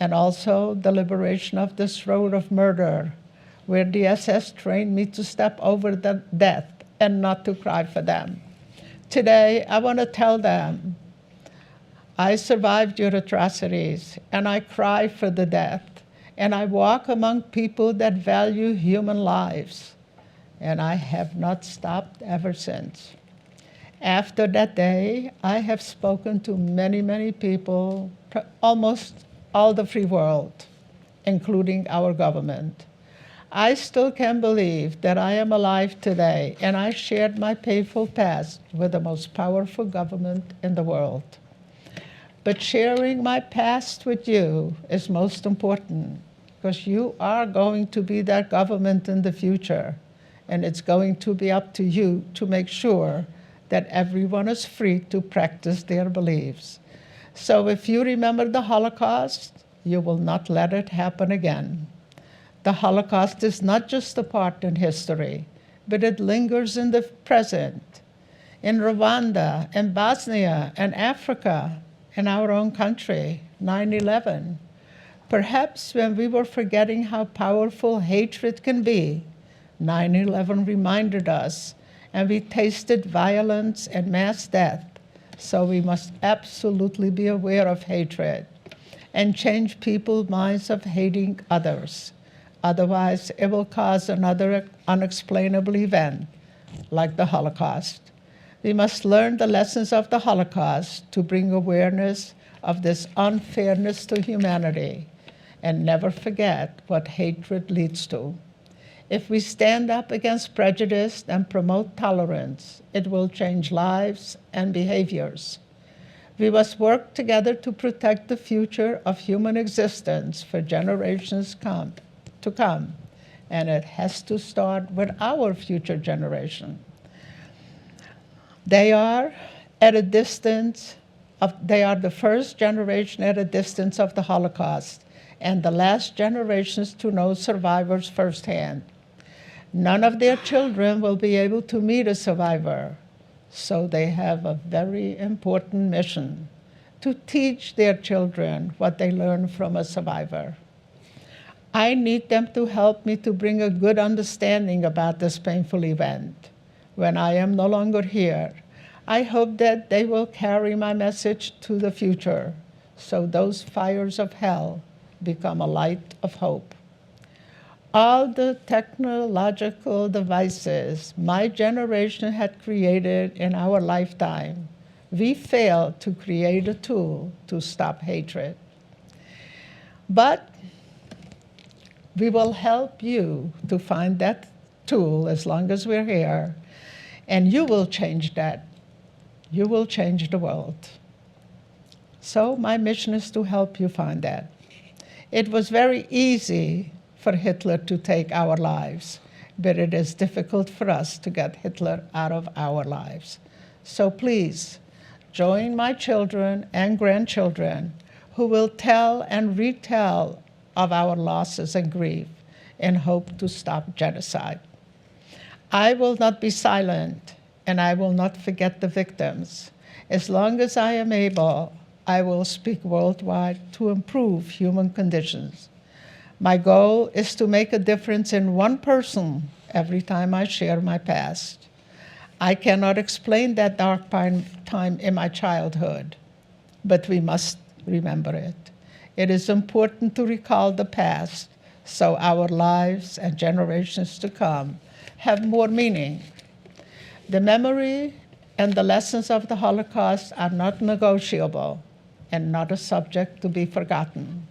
and also the liberation of this road of murder, where the SS trained me to step over the death and not to cry for them. Today, I want to tell them, I survived your atrocities, and I cry for the death, and I walk among people that value human lives, and I have not stopped ever since. After that day, I have spoken to many, many people, almost all the free world, including our government. I still can't believe that I am alive today, and I shared my painful past with the most powerful government in the world. But sharing my past with you is most important, because you are going to be that government in the future, and it's going to be up to you to make sure that everyone is free to practice their beliefs. So if you remember the Holocaust, you will not let it happen again. The Holocaust is not just a part in history, but it lingers in the present, in Rwanda, in Bosnia, and Africa, in our own country, 9/11. Perhaps when we were forgetting how powerful hatred can be, 9/11 reminded us, and we tasted violence and mass death. So we must absolutely be aware of hatred and change people's minds of hating others. Otherwise, it will cause another unexplainable event, like the Holocaust. We must learn the lessons of the Holocaust to bring awareness of this unfairness to humanity and never forget what hatred leads to. If we stand up against prejudice and promote tolerance, it will change lives and behaviors. We must work together to protect the future of human existence for generations to come, and it has to start with our future generation. They are the first generation at a distance of the Holocaust, and the last generations to know survivors firsthand. None of their children will be able to meet a survivor, so they have a very important mission to teach their children what they learned from a survivor. I need them to help me to bring a good understanding about this painful event. When I am no longer here, I hope that they will carry my message to the future, so those fires of hell become a light of hope. All the technological devices my generation had created in our lifetime, we failed to create a tool to stop hatred. But we will help you to find that tool as long as we're here, and you will change that. You will change the world. So my mission is to help you find that. It was very easy for Hitler to take our lives, but it is difficult for us to get Hitler out of our lives. So please, join my children and grandchildren who will tell and retell of our losses and grief in hope to stop genocide. I will not be silent, and I will not forget the victims. As long as I am able, I will speak worldwide to improve human conditions. My goal is to make a difference in one person every time I share my past. I cannot explain that dark time in my childhood, but we must remember it. It is important to recall the past so our lives and generations to come have more meaning. The memory and the lessons of the Holocaust are not negotiable. and not a subject to be forgotten.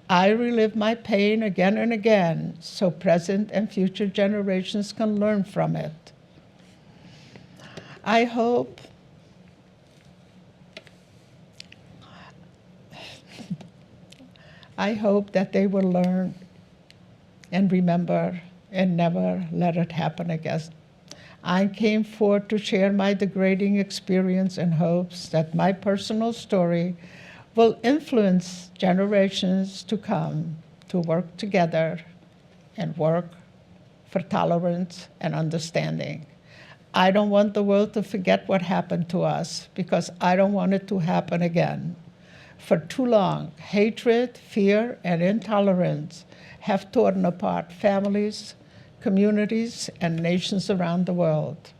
I relive my pain again and again so present and future generations can learn from it. I hope that they will learn and remember and never let it happen again. I came forth to share my degrading experience in hopes that my personal story will influence generations to come to work together and work for tolerance and understanding. I don't want the world to forget what happened to us because I don't want it to happen again. For too long, hatred, fear, and intolerance have torn apart families, communities, and nations around the world.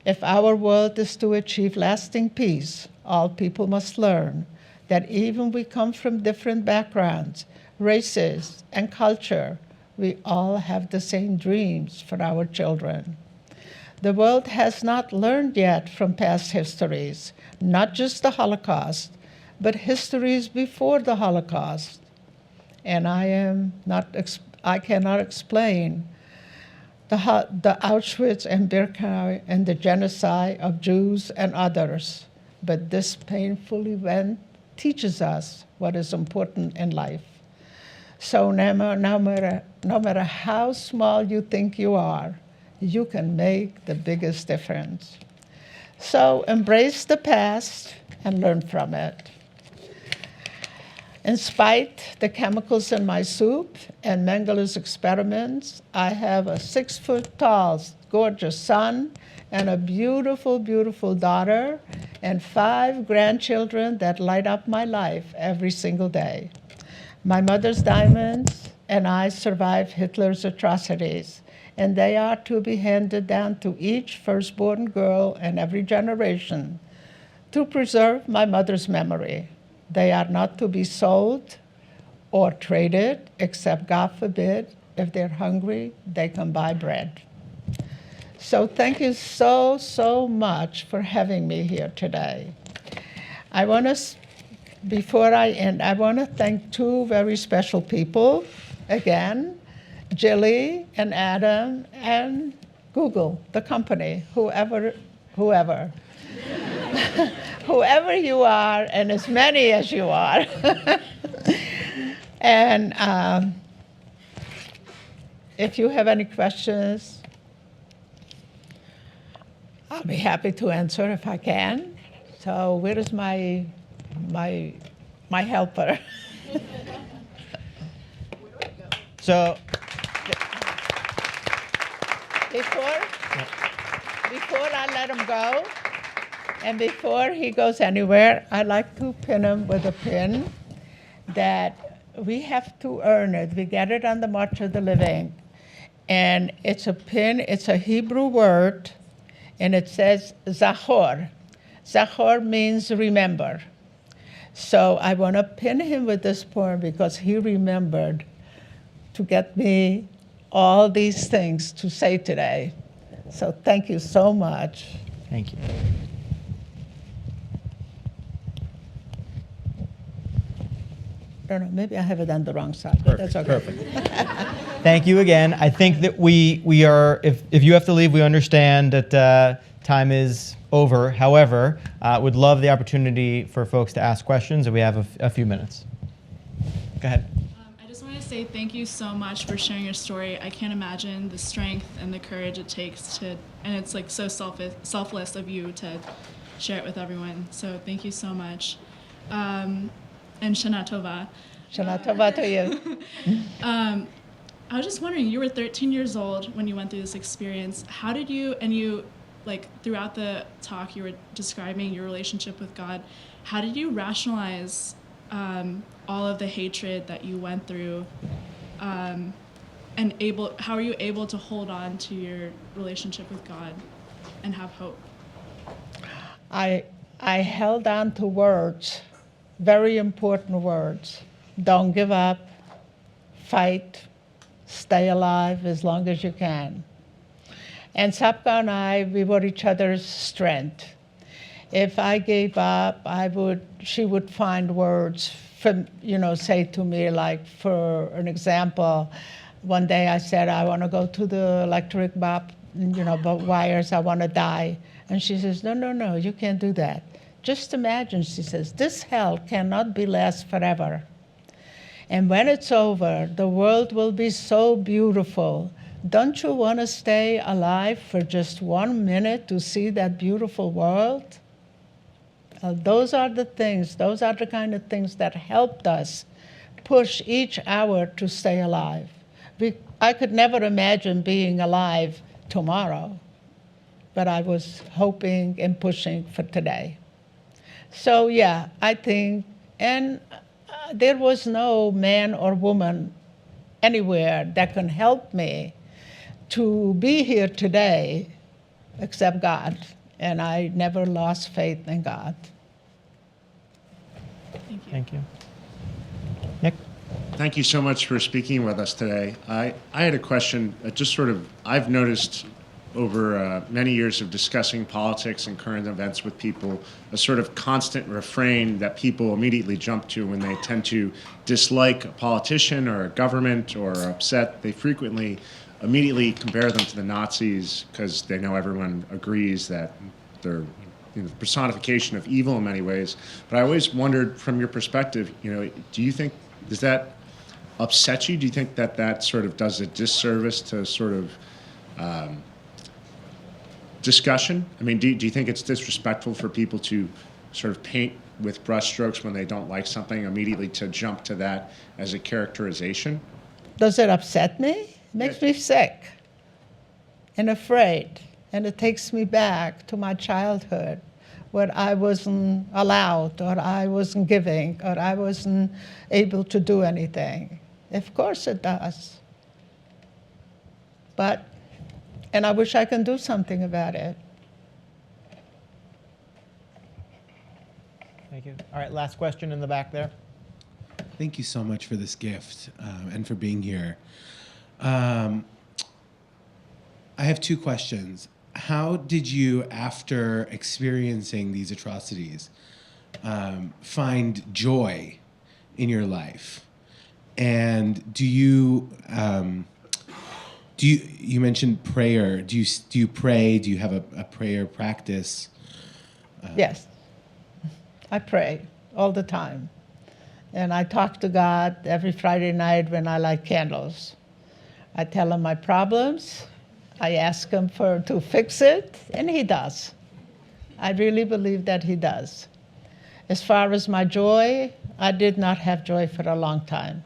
If our world is to achieve lasting peace, all people must learn that even we come from different backgrounds, races, and culture, we all have the same dreams for our children. The world has not learned yet from past histories, not just the Holocaust, but histories before the Holocaust. And I cannot explain the Auschwitz and Birkenau and the genocide of Jews and others, but this painful event teaches us what is important in life. So no matter how small you think you are, you can make the biggest difference. So embrace the past and learn from it. In spite the chemicals in my soup and Mengelé's experiments, I have a 6-foot-tall, gorgeous son and a beautiful, beautiful daughter and 5 grandchildren that light up my life every single day. My mother's diamonds and I survived Hitler's atrocities, and they are to be handed down to each firstborn girl in every generation to preserve my mother's memory. They are not to be sold or traded, except, God forbid, if they're hungry, they can buy bread. So thank you so, so much for having me here today. Before I end, I want to thank 2 very special people, again, Jilly and Adam and Google, the company, whoever. Whoever you are, and as many as you are. And if you have any questions, I'll be happy to answer if I can. So where is my helper? So, before I let him go, and before he goes anywhere, I like to pin him with a pin that we have to earn it. We get it on the March of the Living. And it's a pin, it's a Hebrew word, and it says Zachor. Zachor means remember. So I want to pin him with this poem because he remembered to get me all these things to say today. So thank you so much. thank you. I don't know, maybe I have it on the wrong side, but that's okay. Perfect. Thank you again. I think that we are, if you have to leave, we understand that time is over. However, would love the opportunity for folks to ask questions, and we have a few minutes. Go ahead. I just want to say thank you so much for sharing your story. I can't imagine the strength and the courage it takes to, and it's like so selfless of you to share it with everyone. So thank you so much. And Shana Tova. Shana Tova to you. I was just wondering, you were 13 years old when you went through this experience. How did you, and you, like throughout the talk, you were describing your relationship with God. How did you rationalize all of the hatred that you went through? And how are you able to hold on to your relationship with God and have hope? I held on to words, very important words. Don't give up, fight, stay alive as long as you can. And Sapka and I, we were each other's strength. If I gave up, she would find words from, say to me, like, for an example, one day I said, I want to go to the electric wires, I want to die. And she says, no, you can't do that. Just imagine, she says, this hell cannot be last forever. And when it's over, the world will be so beautiful. Don't you want to stay alive for just 1 minute to see that beautiful world? Those are the kind of things that helped us push each hour to stay alive. I could never imagine being alive tomorrow, but I was hoping and pushing for today. So yeah, I think, and there was no man or woman anywhere that can help me to be here today except God. And I never lost faith in God. Thank you. Thank you. Nick? Thank you so much for speaking with us today. I had a question, I've noticed over many years of discussing politics and current events with people, a sort of constant refrain that people immediately jump to when they tend to dislike a politician or a government or are upset. They frequently immediately compare them to the Nazis because they know everyone agrees that they're the personification of evil in many ways. But I always wondered, from your perspective, do you think, does that upset you? Do you think that sort of does a disservice to sort of discussion? I mean, do you think it's disrespectful for people to sort of paint with brushstrokes when they don't like something, immediately to jump to that as a characterization? Does it upset me? It makes me sick and afraid. And it takes me back to my childhood, where I wasn't allowed, or I wasn't giving, or I wasn't able to do anything. Of course it does. And I wish I could do something about it. Thank you. All right, last question in the back there. Thank you so much for this gift and for being here. I have two questions. How did you, after experiencing these atrocities, find joy in your life? And you mentioned prayer. Do you pray? Do you have a prayer practice? Yes, I pray all the time. And I talk to God every Friday night when I light candles. I tell him my problems. I ask him to fix it, and he does. I really believe that he does. As far as my joy, I did not have joy for a long time.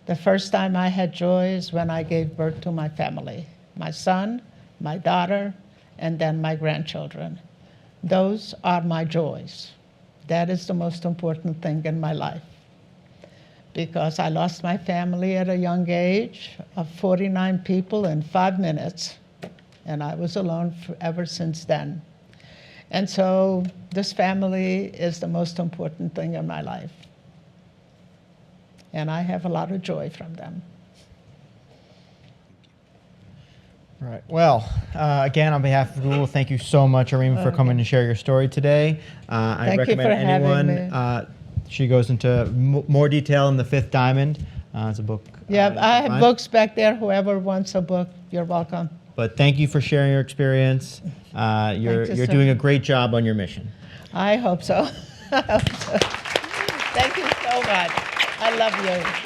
The first time I had joy is when I gave birth to my family, my son, my daughter, and then my grandchildren. Those are my joys. That is the most important thing in my life. Because I lost my family at a young age of 49 people in 5 minutes. And I was alone ever since then. And so this family is the most important thing in my life. And I have a lot of joy from them. All right. Well, again, on behalf of Google, thank you so much, Irene, for coming to share your story today. I Thank you recommend for having anyone. me. She goes into more detail in The Fifth Diamond. It's a book. Yeah, you I can have find. books back there. Whoever wants a book, you're welcome. But thank you for sharing your experience. You're sir. doing a great job on your mission. I hope so. I hope so. Thank you so much. I love you.